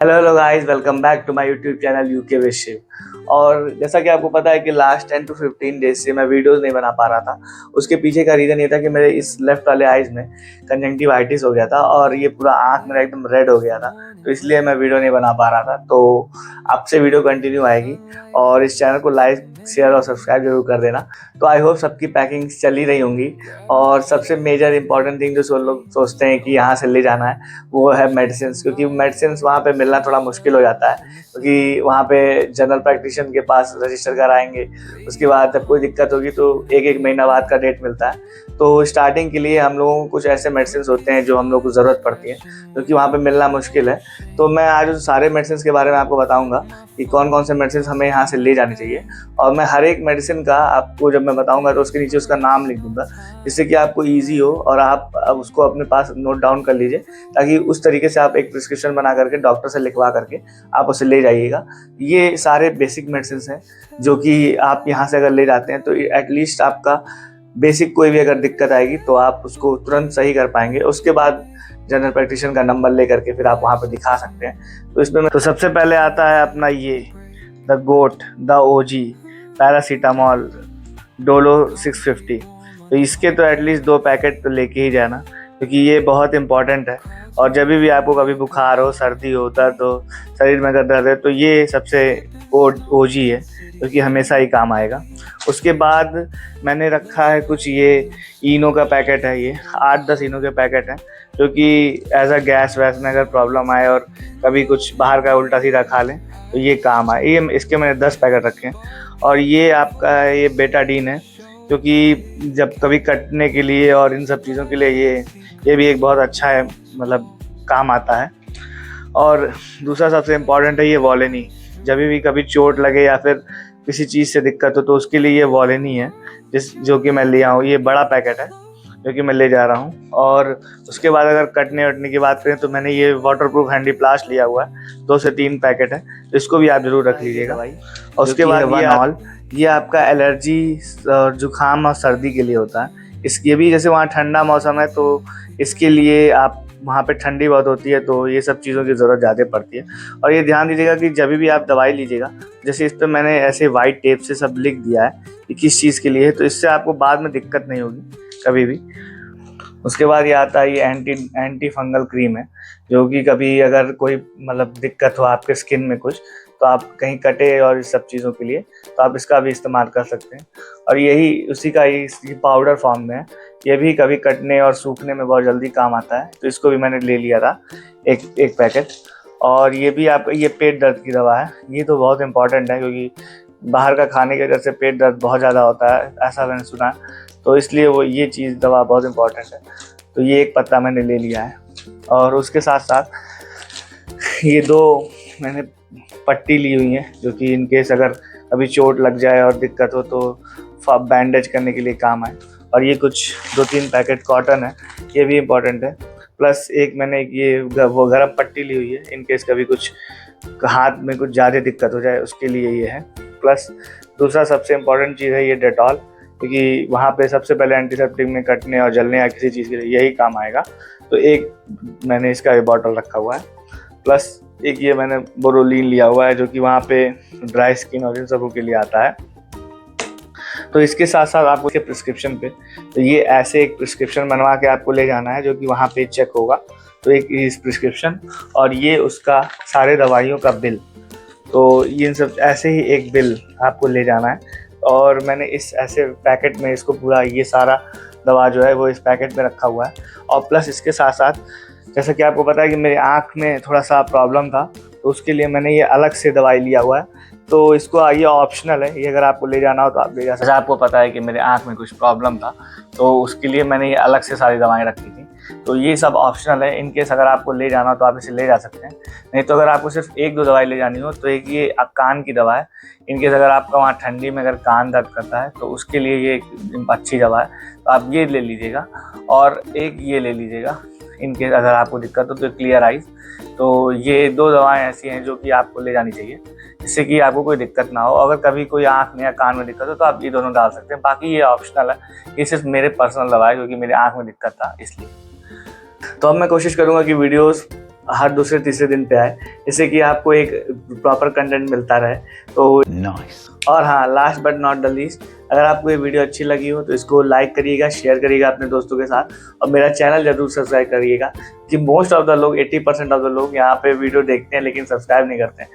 Hello hello guys, welcome back to my YouTube channel UK with Shiv. और जैसा कि आपको पता है कि लास्ट 10 to 15 डेज से मैं वीडियोस नहीं बना पा रहा था। उसके पीछे का रीज़न ये था कि मेरे इस लेफ्ट वाले आइज़ में कंजंक्टिवाइटिस हो गया था और ये पूरा आँख मेरा एकदम रेड हो गया था, तो इसलिए मैं वीडियो नहीं बना पा रहा था। तो आपसे वीडियो कंटिन्यू आएगी और इस चैनल को लाइक, शेयर और सब्सक्राइब जरूर कर देना। तो आई होप सबकी पैकिंग चल ही रही होंगी। और सबसे मेजर इंपॉर्टेंट थिंग जो लोग सोचते हैं कि यहाँ से ले जाना है, वो है मेडिसिन, क्योंकि मेडिसिन वहाँ पे मिलना थोड़ा मुश्किल हो जाता है, क्योंकि वहाँ पे जनरल प्रैक्टिशियन के पास रजिस्टर कराएंगे। उसके बाद जब कोई दिक्कत होगी तो एक एक महीना बाद का डेट मिलता है। तो स्टार्टिंग के लिए हम लोगों को कुछ ऐसे मेडिसिन होते हैं जो हम लोग को ज़रूरत पड़ती है, क्योंकि वहाँ पे मिलना मुश्किल है। तो मैं आज उन सारे मेडिसिन के बारे में आपको बताऊँगा कि कौन कौन से मेडिसिन हमें यहाँ से ले जानी चाहिए। और मैं हर एक मेडिसिन का आपको जब मैं बताऊँगा तो उसके नीचे उसका नाम लिख दूँगा, जिससे कि आपको ईजी हो और आप उसको अपने पास नोट डाउन कर लीजिए, ताकि उस तरीके से आप एक प्रिस्क्रिप्शन बना करके डॉक्टर से लिखवा करके आप उसे ले जाइएगा। ये सारे बेसिक मेडिसिन हैं जो कि आप यहाँ से अगर ले जाते हैं तो एटलीस्ट आपका बेसिक कोई भी अगर दिक्कत आएगी तो आप उसको तुरंत सही कर पाएंगे। उसके बाद जनरल प्रैक्टिशियन का नंबर ले करके फिर आप वहाँ पे दिखा सकते हैं। तो इसमें तो सबसे पहले आता है अपना ये the goat, the OG, paracetamol, Dolo 650। तो इसके तो एटलीस्ट 2 पैकेट तो लेके ही जाना, क्योंकि ये बहुत इंपॉर्टेंट है। और जब भी आपको कभी बुखार हो, सर्दी हो, दर्द हो, शरीर में अगर दर्द है, तो ये सबसे ओजी है, क्योंकि हमेशा ही काम आएगा। उसके बाद मैंने रखा है कुछ ये इनो का पैकेट है, ये 8-10 इनो के पैकेट हैं, जो कि एज अ गैस वैस में अगर प्रॉब्लम आए और कभी कुछ बाहर का उल्टा सीधा खा लें तो ये काम आए। ये इसके मैंने 10 पैकेट रखे हैं। और ये आपका ये बेटाडीन है, क्योंकि जब कभी कटने के लिए और इन सब चीज़ों के लिए ये भी एक बहुत अच्छा है, मतलब काम आता है। और दूसरा सबसे इम्पॉर्टेंट है ये वॉलेनी। जब भी कभी चोट लगे या फिर किसी चीज़ से दिक्कत हो तो उसके लिए ये वॉलेनी है, जो कि मैं ले आऊँ। ये बड़ा पैकेट है जो कि मैं ले जा रहा हूँ। और उसके बाद अगर कटने वटने की बात करें तो मैंने ये वाटरप्रूफ हैंडी प्लास्ट लिया हुआ है, 2 से 3 पैकेट है, इसको भी आप जरूर रख लीजिएगा भाई। और उसके बाद ये आपका एलर्जी और जुकाम और सर्दी के लिए होता है। इसके भी जैसे वहाँ ठंडा मौसम है तो इसके लिए आप वहाँ पे ठंडी बहुत होती है, तो ये सब चीज़ों की ज़रूरत ज़्यादा पड़ती है। और ये ध्यान दीजिएगा कि जब भी आप दवाई लीजिएगा, जैसे इस पर मैंने ऐसे वाइट टेप से सब लिख दिया है कि किस चीज़ के लिए है, तो इससे आपको बाद में दिक्कत नहीं होगी कभी भी। उसके बाद ये आता है ये एंटी फंगल क्रीम है, जो कि कभी अगर कोई मतलब दिक्कत हो आपके स्किन में कुछ, तो आप कहीं कटे और इस सब चीज़ों के लिए तो आप इसका भी इस्तेमाल कर सकते हैं। और यही उसी का ही पाउडर फॉर्म में है। ये भी कभी कटने और सूखने में बहुत जल्दी काम आता है, तो इसको भी मैंने ले लिया था एक पैकेट। और ये भी आप ये पेट दर्द की दवा है। ये तो बहुत इंपॉर्टेंट है, क्योंकि बाहर का खाने की वजह से पेट दर्द बहुत ज़्यादा होता है, ऐसा मैंने सुना है। तो इसलिए वो ये चीज़ दवा बहुत इंपॉर्टेंट है। तो ये एक पत्ता मैंने ले लिया है। और उसके साथ साथ ये 2 मैंने पट्टी ली हुई है, जो कि इन केस अगर अभी चोट लग जाए और दिक्कत हो तो बैंडेज करने के लिए काम आए। और ये कुछ 2-3 पैकेट कॉटन है, ये भी इम्पॉर्टेंट है। प्लस एक मैंने ये वो गर्म पट्टी ली हुई है, इन केस कभी कुछ हाथ में कुछ ज़्यादा दिक्कत हो जाए उसके लिए ये है। प्लस दूसरा सबसे इम्पॉर्टेंट चीज़ है ये डेटॉल, क्योंकि वहाँ पे सबसे पहले एंटीसेप्टिक में कटने और जलने या किसी चीज़ के लिए यही काम आएगा। तो एक मैंने इसका ये बॉटल रखा हुआ है। प्लस एक ये मैंने बोरोलिन लिया हुआ है, जो कि वहाँ पे ड्राई स्किन और इन सबों के लिए आता है। तो इसके साथ साथ आपको इसके प्रिस्क्रिप्शन पे, तो ये ऐसे एक प्रिस्क्रिप्शन बनवा के आपको ले जाना है, जो कि वहाँ पे चेक होगा। तो एक इस प्रिस्क्रिप्शन और ये उसका सारे दवाइयों का बिल, तो ये इन सब ऐसे ही एक बिल आपको ले जाना है। और मैंने इस ऐसे पैकेट में इसको पूरा ये सारा दवा जो है वो इस पैकेट में रखा हुआ है। और प्लस इसके साथ साथ जैसा कि आपको पता है कि मेरे आँख में थोड़ा सा प्रॉब्लम था, तो उसके लिए मैंने ये अलग से दवाई लिया हुआ है। तो इसको ये ऑप्शनल है, ये अगर आपको ले जाना हो तो आप ले जा सकते हैं। जैसे आपको पता है कि मेरे आँख में कुछ प्रॉब्लम था, तो उसके लिए मैंने ये अलग से सारी दवाएं रखी थी। तो ये सब ऑप्शनल है, इनकेस अगर आपको ले जाना हो तो आप इसे ले जा सकते हैं। नहीं तो अगर आपको सिर्फ 1-2 दवाई ले जानी हो तो एक ये कान की दवा है। इनकेस अगर आपका वहाँ ठंडी में अगर कान दर्द करता है तो उसके लिए ये एक अच्छी दवा है, तो आप ये ले लीजिएगा। और एक ये ले लीजिएगा इनकेस अगर आपको दिक्कत हो, तो क्लियर आइज। तो ये 2 दवाएं ऐसी हैं जो कि आपको ले जानी चाहिए, जिससे कि आपको कोई दिक्कत ना हो। अगर कभी कोई आँख में या कान में दिक्कत हो तो आप ये दोनों डाल सकते हैं। बाकी ये ऑप्शनल है, ये सिर्फ मेरे पर्सनल दवा है, क्योंकि मेरे आँख में दिक्कत था इसलिए। तो अब मैं कोशिश करूँगा कि वीडियोस हर दूसरे तीसरे दिन पे आए, जिससे कि आपको एक प्रॉपर कंटेंट मिलता रहे। तो नाइस। और हाँ, last but not the least, अगर आपको ये वीडियो अच्छी लगी हो तो इसको लाइक करिएगा, शेयर करिएगा अपने दोस्तों के साथ, और मेरा चैनल जरूर सब्सक्राइब करिएगा कि मोस्ट ऑफ द लोग 80% ऑफ द लोग यहाँ पे वीडियो देखते हैं लेकिन सब्सक्राइब नहीं करते हैं।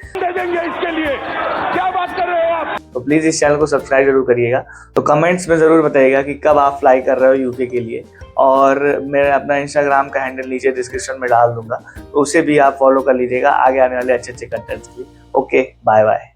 इसके लिए क्या बात कर रहे हो आप? तो प्लीज़ इस चैनल को सब्सक्राइब जरूर करिएगा। तो कमेंट्स में ज़रूर बताइएगा कि कब आप फ्लाई कर रहे हो यूके के लिए, और मैं अपना इंस्टाग्राम का हैंडल नीचे डिस्क्रिप्शन में डाल दूंगा, तो उसे भी आप फॉलो कर लीजिएगा आगे आने वाले अच्छे अच्छे कंटेंट्स के लिए। Okay, bye bye.